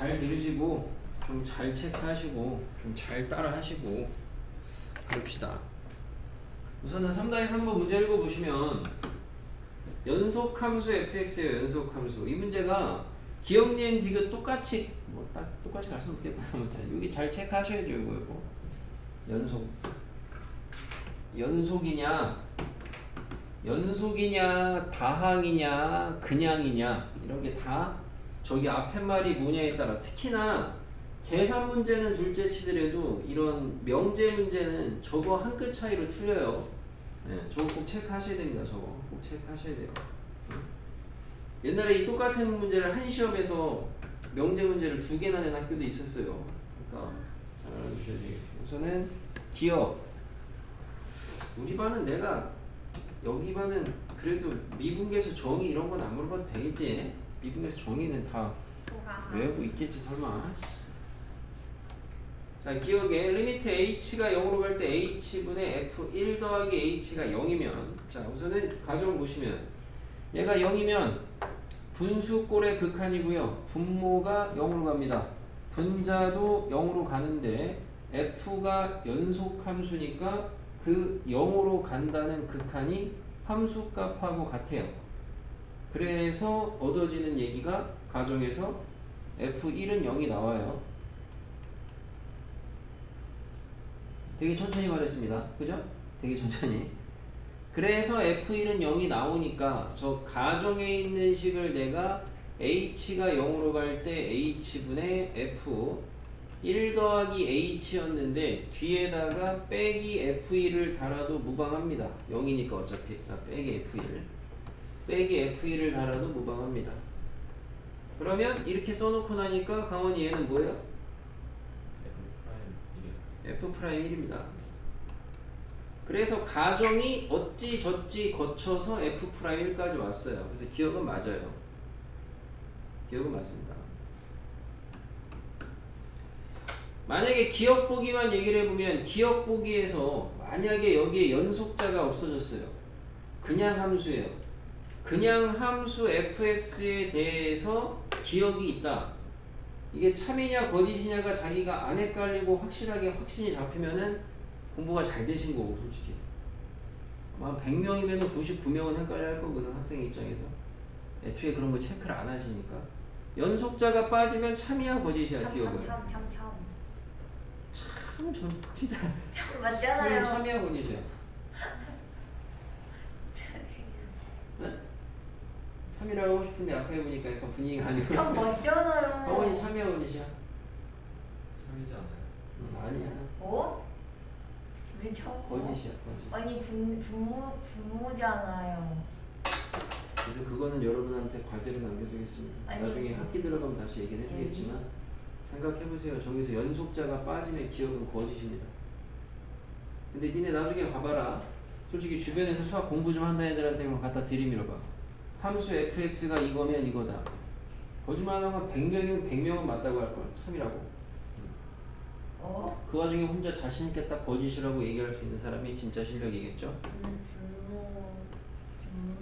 잘 들으시고 좀 잘 체크하시고 좀 잘 따라 하시고 그럽시다. 우선은 3-3번 문제 읽어보시면 연속함수 fx예요. 연속함수. 이 문제가 기억, 니은, 디귿 똑같이 뭐 딱 똑같이 갈 수는 없겠구나. 아무튼 여기 잘 체크하셔야죠. 이거 연속이냐 다항이냐 그냥이냐 이런 게 다 저기 앞에 말이 뭐냐에 따라, 특히나 계산 문제는 둘째 치더라도 이런 명제 문제는 저거 한 끗 차이로 틀려요. 네, 저거 꼭 체크하셔야 됩니다. 저거 꼭 체크하셔야 돼요. 옛날에 이 똑같은 문제를 한 시험에서 명제 문제를 2개나 낸 학교도 있었어요. 그러니까 잘 알아두셔야 되겠죠. 우선은 기억. 우리 반은 여기 반은 그래도 미분계수 정의 이런 건 안 물어봐도 되겠지. 미분계수 정의는 다 외우고 있겠지 설마. 자, 기억에 리미트 h가 0으로 갈 때 h분의 f1 더하기 h가 0이면, 자 우선은 가정을 보시면 얘가 0이면 분수꼴의 극한이고요. 분모가 0으로 갑니다. 분자도 0으로 가는데 f가 연속함수니까 그 0으로 간다는 극한이 함수값하고 같아요. 그래서 얻어지는 얘기가 가정에서 f1은 0이 나와요. 되게 천천히 말했습니다. 그죠? 되게 천천히. 그래서 f1은 0이 나오니까 저 가정에 있는 식을 내가 h가 0으로 갈 때 h분의 f 1 더하기 h였는데 뒤에다가 빼기 f1을 달아도 무방합니다. 0이니까 어차피. 자, 빼기 f1을 달아도 무방합니다. 그러면 이렇게 써놓고 나니까 강원이 얘는 뭐예요? f'1입니다. 그래서 가정이 어찌저찌 거쳐서 f'1까지 왔어요. 그래서 기억은 맞아요. 기억은 맞습니다. 만약에 기억 보기만 얘기를 해보면, 기억 보기에서 만약에 여기에 연속자가 없어졌어요. 그냥 함수예요. 그냥 함수 fx에 대해서 기억이 있다. 이게 참이냐 거짓이냐가 자기가 안 헷갈리고 확실하게 확신이 잡히면은 공부가 잘 되신 거고, 솔직히. 아마 100명이면 99명은 헷갈려 할 거거든, 학생 입장에서. 애초에 그런 거 체크를 안 하시니까. 연속자가 빠지면 참이야 거짓이야, 기억은. 참, 진짜. 맞잖아요. 참이야 거짓이야. 네? 참이라고 하고 싶은데 아까 해보니까 약간 분위기가 아니고. 참 맞잖아요. 강원이 참이야 거짓이야? 참이지 않아요? 아니야. 어? 왜 참? 거짓이야, 거짓. 아니 분모잖아요. 그래서 그거는 여러분한테 과제로 남겨두겠습니다. 아니, 나중에 학기 들어가면 다시 얘기를 해주겠지만 생각해보세요. 저기서 연속자가 빠지면 기억은 거짓입니다. 근데 니네 나중에 봐봐라. 솔직히 주변에서 수학 공부 좀 한다는 애들한테 그럼 갖다 들이밀어봐. 함수 fx가 이거면 이거다. 거짓말 안 하면 100명이면 100명은 맞다고 할걸. 참이라고. 어? 그 와중에 혼자 자신있게 딱 거짓이라고 얘기할 수 있는 사람이 진짜 실력이겠죠. 분모.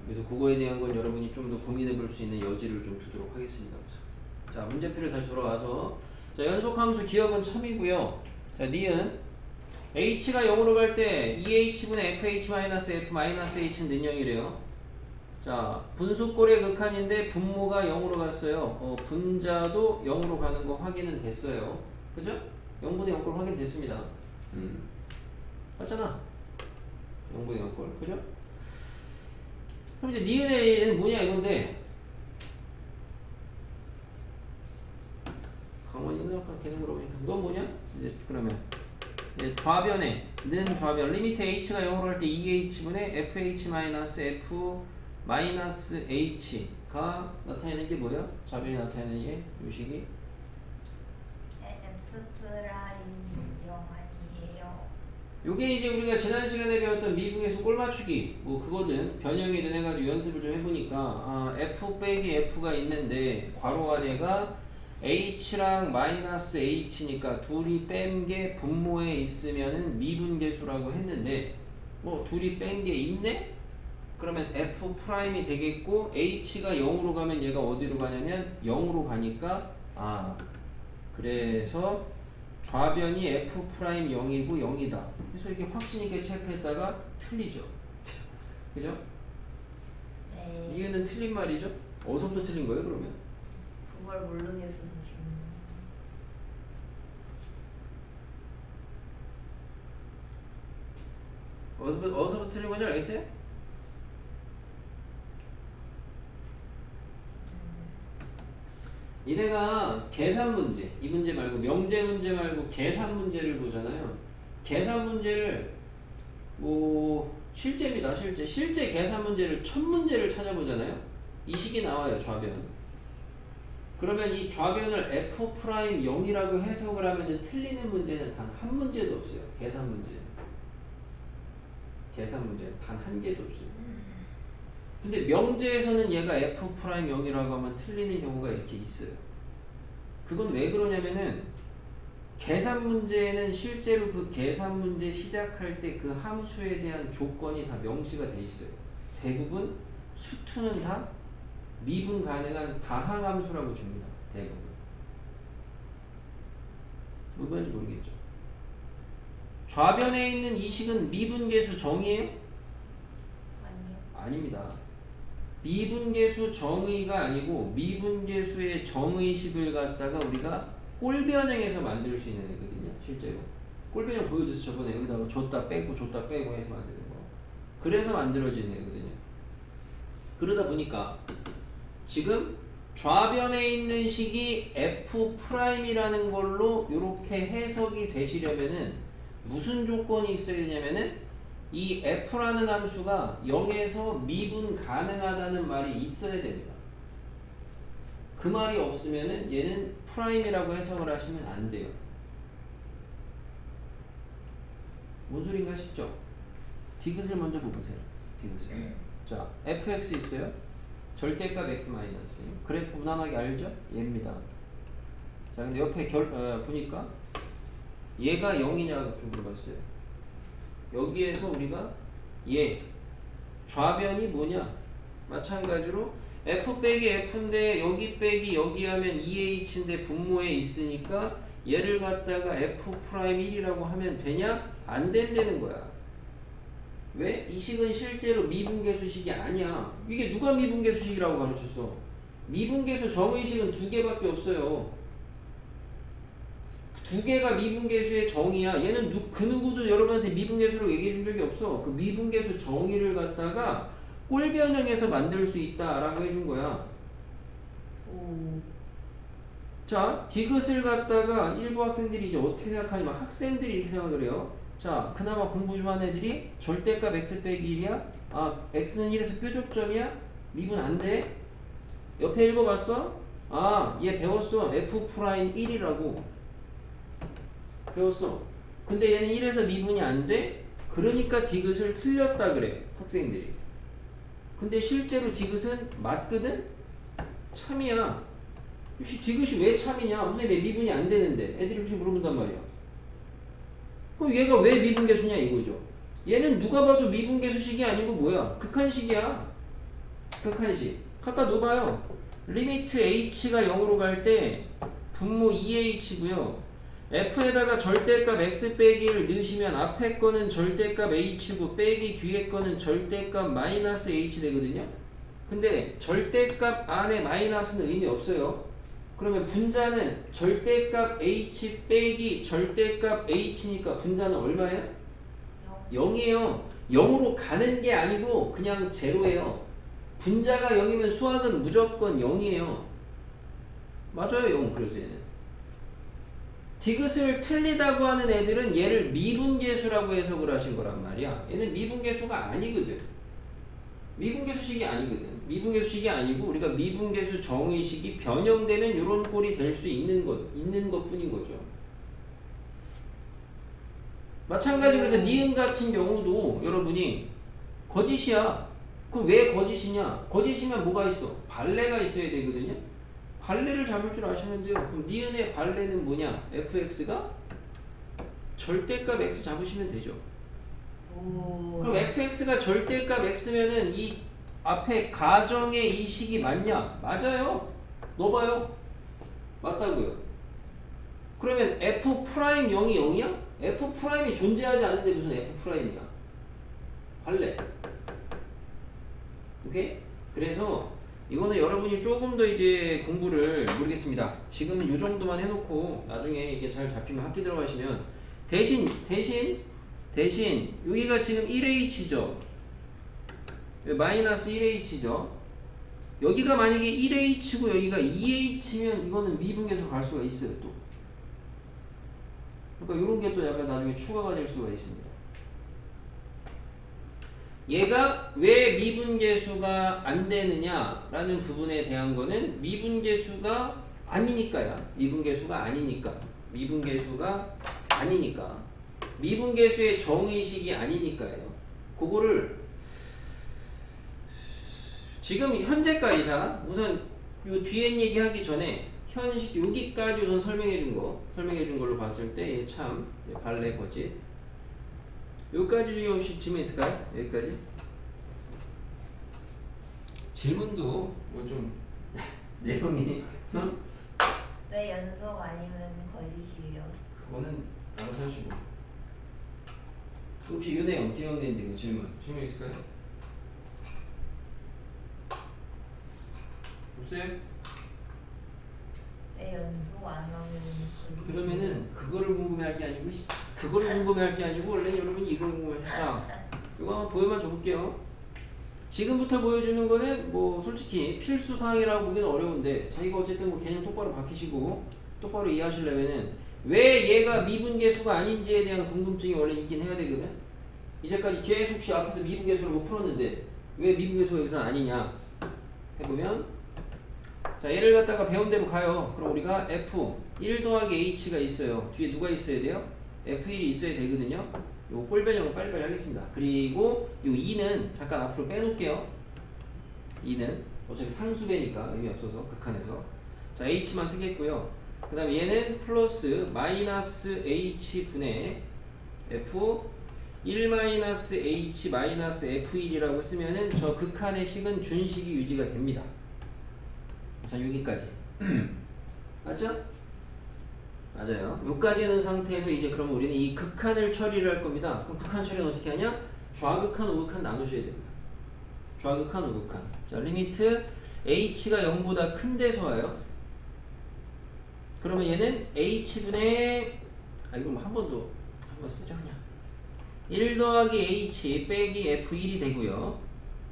그래서 그거에 대한 건 여러분이 좀 더 고민해 볼 수 있는 여지를 좀 두도록 하겠습니다. 자, 문제표로 다시 돌아와서, 자, 연속함수 기억은 참이고요. 자, 니은 h가 0으로 갈 때 2h분의 fh-f-h는 능형이래요. 자, 분수꼴의 극한인데 분모가 0으로 갔어요. 분자도 0으로 가는 거 확인은 됐어요. 그죠? 0분의 0꼴 확인됐습니다. 맞잖아. 0분의 0꼴. 그죠? 그럼 이제 니은의 얘는 뭐냐 이건데, 강원이는 아까 계속 물어보니까 넌 뭐냐? 이제 그러면 이제 좌변에 는 좌변 리미트 h가 0으로 할 때 2h분의 fh-f-h가 나타내는 게 뭐야? 좌변이 나타내는 게 요식이 요게 이제 우리가 지난 시간에 배웠던 미분에서 꼴 맞추기 뭐 그거든 변형이든 해가지고 연습을 좀 해보니까 f 빼기 f가 있는데 괄호 안에가 h랑 마이너스 h니까 둘이 뺀 게 분모에 있으면은 미분계수라고 했는데 뭐 둘이 뺀 게 있네? 그러면 f 프라임이 되겠고 h가 0으로 가면 얘가 어디로 가냐면 0으로 가니까 그래서 좌변이 F'0이고 0이다. 그래서 이렇게 확신 있게 체크했다가 틀리죠. 그죠? 네. 이해는 틀린 말이죠? 어디서부터 틀린 거예요, 그러면? 그걸 모르겠어요. 어디서부터 틀린 건지 알겠어요? 이래가 계산 문제, 이 문제 말고 명제 문제 말고 계산 문제를 보잖아요. 계산 문제를 실제입니다. 실제 계산 문제를 첫 문제를 찾아보잖아요. 이 식이 나와요, 좌변. 그러면 이 좌변을 F'0이라고 해석을 하면 틀리는 문제는 단 한 문제도 없어요. 계산 문제. 계산 문제 단 한 개도 없어요. 근데 명제에서는 얘가 F'0이라고 하면 틀리는 경우가 이렇게 있어요. 그건 왜 그러냐면은 계산 문제에는 실제로 그 계산 문제 시작할 때 그 함수에 대한 조건이 다 명시가 돼 있어요. 대부분 수투는 다 미분 가능한 다항 함수라고 줍니다. 대부분. 뭔 말인지 모르겠죠. 좌변에 있는 이 식은 미분계수 정의예요? 아니요. 아닙니다. 미분계수 정의가 아니고 미분계수의 정의식을 갖다가 우리가 꼴변형에서 만들 수 있는 애거든요. 실제로. 꼴변형 보여줬어. 저번에 여기다가 줬다 빼고 해서 만드는 거. 그래서 만들어지는 애거든요. 그러다 보니까 지금 좌변에 있는 식이 F'이라는 걸로 이렇게 해석이 되시려면은 무슨 조건이 있어야 되냐면은 이 F라는 함수가 0에서 미분 가능하다는 말이 있어야 됩니다. 그 말이 없으면은 얘는 프라임이라고 해석을 하시면 안 돼요. 뭔 소린가 싶죠? 디귿을 먼저 보세요. 디귿을. 자, fx 있어요. 절대값 x 마이너스. 그래프 무난하게 알죠? 얘입니다. 자, 근데 옆에 보니까 얘가 0이냐고 좀 물어봤어요. 여기에서 우리가 얘 좌변이 뭐냐? 마찬가지로 f 빼기 f인데 여기 빼기 여기 하면 2h인데 분모에 있으니까 얘를 갖다가 f'1이라고 하면 되냐? 안 된다는 거야. 왜? 이 식은 실제로 미분계수식이 아니야. 이게 누가 미분계수식이라고 가르쳤어? 미분계수 정의식은 두 개밖에 없어요. 두 개가 미분계수의 정의야. 얘는 그 누구도 여러분한테 미분계수로 얘기해 준 적이 없어. 그 미분계수 정의를 갖다가 꼴변형에서 만들 수 있다라고 해준 거야. 오. 자, 디귿을 갖다가 일부 학생들이 이제 어떻게 생각하냐면 학생들이 이렇게 생각을 해요. 자, 그나마 공부 좀 하는 애들이 절대값 x 빼기 1이야? 아, x는 1에서 뾰족점이야? 미분 안 돼? 옆에 읽어봤어? 아, 얘 배웠어. f'1이라고 배웠어. 근데 얘는 1에서 미분이 안 돼? 그러니까 디귿을 틀렸다 그래, 학생들이. 근데 실제로 디귿은 맞거든? 참이야. 디귿이 왜 참이냐? 선생님 왜 미분이 안 되는데? 애들이 그렇게 물어본단 말이야. 그럼 얘가 왜 미분계수냐 이거죠. 얘는 누가 봐도 미분계수식이 아니고 뭐야? 극한식이야. 극한식. 갖다 놓아봐요. 리미트 h가 0으로 갈 때 분모 2h고요. f에다가 절대값 x 빼기를 넣으시면 앞에 거는 절대값 h고 빼기 뒤에 거는 절대값 마이너스 h 되거든요. 근데 절대값 안에 마이너스는 의미 없어요. 그러면 분자는 절대값 h 빼기 절대값 h니까 분자는 얼마예요? 0이에요. 0으로 가는 게 아니고 그냥 제로예요. 분자가 0이면 수학은 무조건 0이에요. 맞아요, 0. 그래서 얘는. 디귿을 틀리다고 하는 애들은 얘를 미분계수라고 해석을 하신 거란 말이야. 얘는 미분계수가 아니거든. 미분계수식이 아니거든. 미분계수식이 아니고 우리가 미분계수 정의식이 변형되면 이런 꼴이 될 수 있는 것뿐인 거죠. 마찬가지로 그래서 니은 같은 경우도 여러분이 거짓이야. 그럼 왜 거짓이냐? 거짓이면 뭐가 있어? 발레가 있어야 되거든요. 발레를 잡을 줄 아시면 돼요. 그럼 니은의 발레는 뭐냐? fx가 절대값 x 잡으시면 되죠. 오. 그럼 fx가 절대값 x면은 이 앞에 가정의 이 식이 맞냐? 맞아요. 넣어봐요. 맞다고요. 그러면 f 프라임 0이 0이야? f 프라임이 존재하지 않는데 무슨 f 프라임이야? 할래? 오케이? 그래서 이거는 여러분이 조금 더 이제 공부를 모르겠습니다. 지금은 이 정도만 해놓고 나중에 이게 잘 잡히면 학기 들어가시면 대신 여기가 지금 1H죠. 마이너스 1H죠. 여기가 만약에 1H고 여기가 2H면 이거는 미분계수로 갈 수가 있어요 또. 그러니까 이런 게 또 약간 나중에 추가가 될 수가 있습니다. 얘가 왜 미분계수가 안 되느냐라는 부분에 대한 거는 미분계수가 아니니까야. 미분계수가 아니니까. 미분계수의 정의식이 아니니까요. 그거를 지금 현재까지 자 우선 요 뒤에 얘기하기 전에 현실 여기까지 우선 설명해 준 걸로 봤을 때 참 발레 거짓. 여기까지 혹시 질문 있을까요? 여기까지? 질문도 뭐 좀 내용이 왜 연속 아니면 거짓이에요? 그거는 알아서 하시고. 혹시 요 내용 기억되는데 그 질문 있을까요? 없어요? 왜 연속 안 하면 거짓이에요? 그러면은 그거를 궁금해할 게 아니고 그거를 궁금해할 게 아니고 원래 여러분이 이걸 궁금해하자. 이거 한번 보여만 줘볼게요. 지금부터 보여주는 거는 뭐 솔직히 필수 사항이라고 보기는 어려운데 자기가 어쨌든 뭐 개념 똑바로 박히시고 똑바로 이해하시려면은 왜 얘가 미분계수가 아닌지에 대한 궁금증이 원래 있긴 해야 되거든. 이제까지 계속 앞에서 미분계수라고 풀었는데 왜 미분계수가 여기서 아니냐 해보면 자 얘를 갖다가 배운 대로 가요. 그럼 우리가 F 1 더하기 H가 있어요. 뒤에 누가 있어야 돼요? F1이 있어야 되거든요. 요 꼴변형을 빨리빨리 하겠습니다. 그리고 요 2는 잠깐 앞으로 빼놓을게요. 2는 어차피 상수배니까 의미 없어서 극한에서 자 H만 쓰겠고요. 그 다음에 얘는 플러스 마이너스 H분의 F 1 마이너스 H 마이너스 F1이라고 쓰면은 저 극한의 식은 준식이 유지가 됩니다. 우선 여기까지 맞죠? 맞아요. 여기까지 하는 상태에서 이제 그럼 우리는 이 극한을 처리를 할 겁니다. 그럼 극한 처리는 어떻게 하냐? 좌극한, 우극한 나누셔야 됩니다. 좌극한, 우극한. 자, 리미트 h가 0보다 큰 데서 와요. 그러면 얘는 h분의 이거 뭐 한 번 쓰죠 그냥. 1 더하기 h 빼기 f1이 되고요.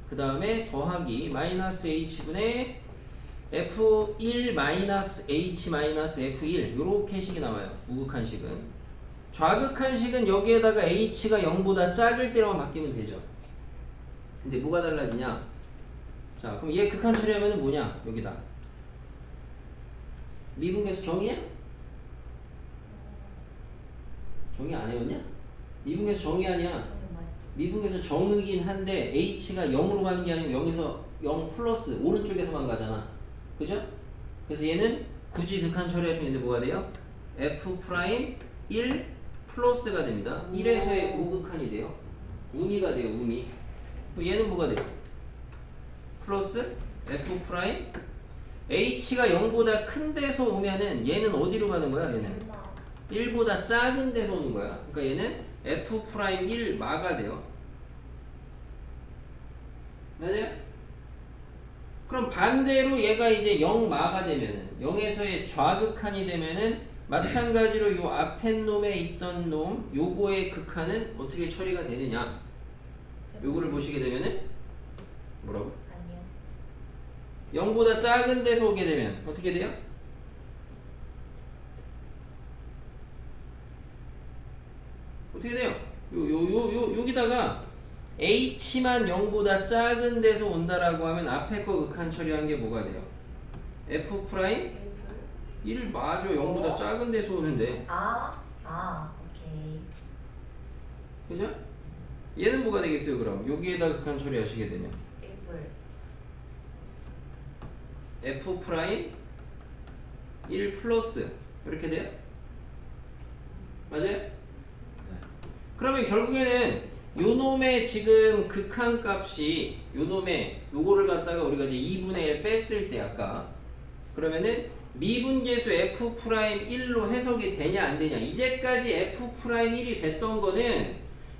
그 다음에 더하기 마이너스 h분의 F1 마이너스 H 마이너스 F1 요렇게 식이 나와요. 우극한 식은. 좌극한 식은 여기에다가 H가 0보다 작을 때로만 바뀌면 되죠. 근데 뭐가 달라지냐? 자 그럼 얘 극한 처리하면은 뭐냐? 여기다 미분계수 정의야? 정의 안 해왔냐? 미분계수 정의 아니야. 미분계수 정의긴 한데 H가 0으로 가는 게 아니고 0에서 0 플러스 오른쪽에서만 가잖아. 그죠? 그래서 얘는 굳이 극한 처리하시면 뭐가 돼요? F 프라임 1 플러스가 됩니다. 1에서의 우극한이 돼요. 우미가 돼요. 우미. 얘는 뭐가 돼요? 플러스 F 프라임 H가 0보다 큰 데서 오면은 얘는 어디로 가는 거야? 얘는 1보다 작은 데서 오는 거야. 그러니까 얘는 F 프라임 1 마가 돼요. 맞아요? 그럼 반대로 얘가 이제 0마가 되면은 0에서의 좌극한이 되면은 마찬가지로 요 앞에 놈에 있던 놈 요거의 극한은 어떻게 처리가 되느냐 요거를 보시게 되면은 뭐라고? 아니요. 0보다 작은 데서 오게 되면 어떻게 돼요? 어떻게 돼요? 여기다가 H만 0보다 작은 데서 온다라고 하면 앞에 거 극한 처리한 게 뭐가 돼요? F 프라임 1 맞아. 0보다 작은 데서 오는데. 오케이. 그죠? 얘는 뭐가 되겠어요, 그럼? 여기에다 극한 처리하시게 되면 1불. F 프라임 1 플러스 이렇게 돼요? 맞아요? 네. 그러면 결국에는 요 놈의 지금 극한 값이 요 놈의 요거를 갖다가 우리가 이제 2분의 1 뺐을 때 아까 그러면은 미분계수 F'1로 해석이 되냐 안 되냐. 이제까지 F'1이 됐던 거는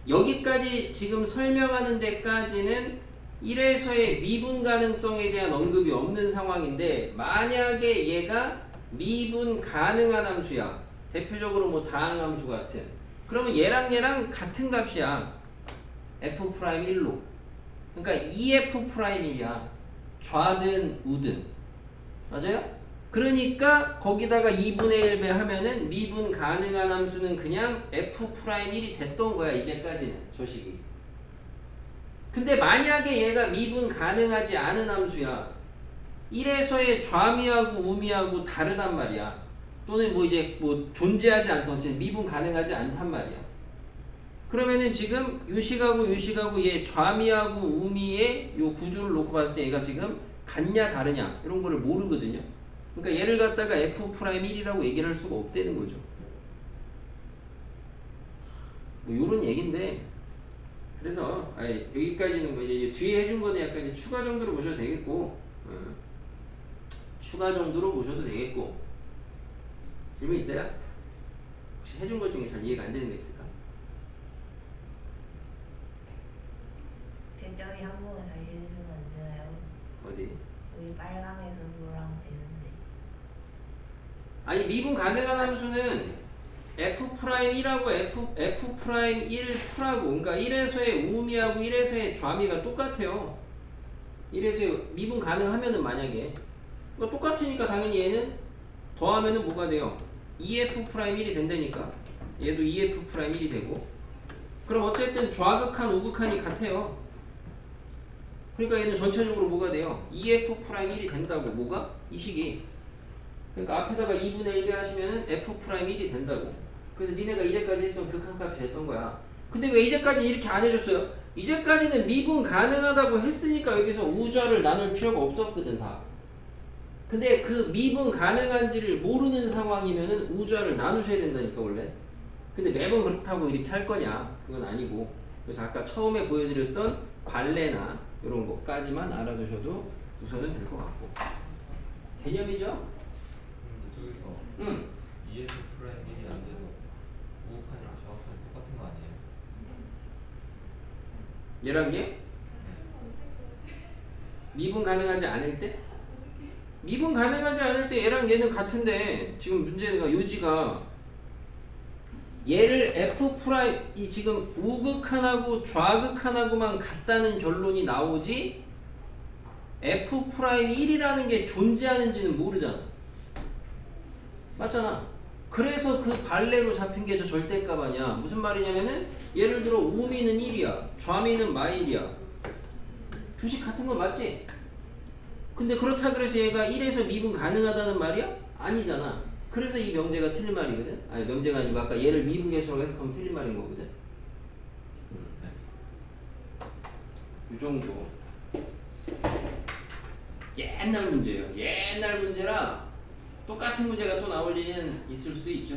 여기까지 지금 설명하는 데까지는 1에서의 미분 가능성에 대한 언급이 없는 상황인데, 만약에 얘가 미분 가능한 함수야, 대표적으로 뭐 다항함수 같은, 그러면 얘랑 같은 값이야, F'1로. 그러니까 2F'1이야, 좌든 우든. 맞아요? 그러니까 거기다가 2분의 1배 하면은 미분 가능한 함수는 그냥 F'1이 됐던 거야, 이제까지는, 저 식이. 근데 만약에 얘가 미분 가능하지 않은 함수야, 1에서의 좌미하고 우미하고 다르단 말이야, 또는 뭐 이제 뭐 존재하지 않던, 미분 가능하지 않단 말이야. 그러면은 지금 유식하고 유식하고 얘 좌미하고 우미의 요 구조를 놓고 봤을 때 얘가 지금 같냐 다르냐 이런 거를 모르거든요. 그러니까 얘를 갖다가 F'1이라고 얘기를 할 수가 없다는 거죠. 뭐 요런 얘긴데, 그래서 여기까지는 뭐 이제 뒤에 해준 거는 약간 이제 추가 정도로 보셔도 되겠고, 추가 정도로 보셔도 되겠고. 질문 있어요? 혹시 해준 것 중에 잘 이해가 안 되는 거 있을까? 굉장히 한 번만 알려주시면 안 되나요? 어디? 여기 빨강에서 노랑 되는데. 아니, 미분 가능한 함수는 F'1하고 F'1'2라고, 그러니까 1에서의 우미하고 1에서의 좌미가 똑같아요. 1에서의 미분 가능하면은, 만약에 그러니까 똑같으니까 당연히 얘는 더하면은 뭐가 돼요? 2F'1이 된다니까. 얘도 2F'1이 되고. 그럼 어쨌든 좌극한 우극한이 같아요. 그러니까 얘는 전체적으로 뭐가 돼요? 2F'1이 된다고. 뭐가? 이 식이. 그러니까 앞에다가 2분의 1배 하시면은 F'1이 된다고. 그래서 니네가 이제까지 했던 극한값이 됐던 거야. 근데 왜 이제까지 이렇게 안 해줬어요? 이제까지는 미분 가능하다고 했으니까 여기서 우좌를 나눌 필요가 없었거든, 다. 근데 그 미분 가능한지를 모르는 상황이면은 우좌를 나누셔야 된다니까, 원래. 근데 매번 그렇다고 이렇게 할 거냐? 그건 아니고. 그래서 아까 처음에 보여드렸던 발레나 이런 것까지만 알아두셔도 우선은 될 것 같고. 개념이죠? 저기서 응. EF'1이 안 돼서 우극한이랑 좌극한이 똑같은 거 아니에요? 얘란 게? 미분 가능하지 않을 때? 미분 가능하지 않을 때 얘랑 얘는 같은데, 지금 문제가 요지가 얘를 F' 이 지금 우극한하고 좌극한하고만 같다는 결론이 나오지 F'1이라는 게 존재하는지는 모르잖아. 맞잖아. 그래서 그 발레로 잡힌 게 저 절대값 아니야. 무슨 말이냐면은, 예를 들어 우미는 1이야, 좌미는 -1이야. 주식 같은 건 맞지? 근데 그렇다 그래서 얘가 1에서 미분 가능하다는 말이야? 아니잖아. 그래서 이 명제가 틀린 말이거든. 아니, 명제가 아니고 아까 얘를 미분계수라고 해석하면 틀린 말인 거거든. 이 정도. 옛날 문제예요. 옛날 문제라 똑같은 문제가 또 나올 일은 있을 수도 있죠.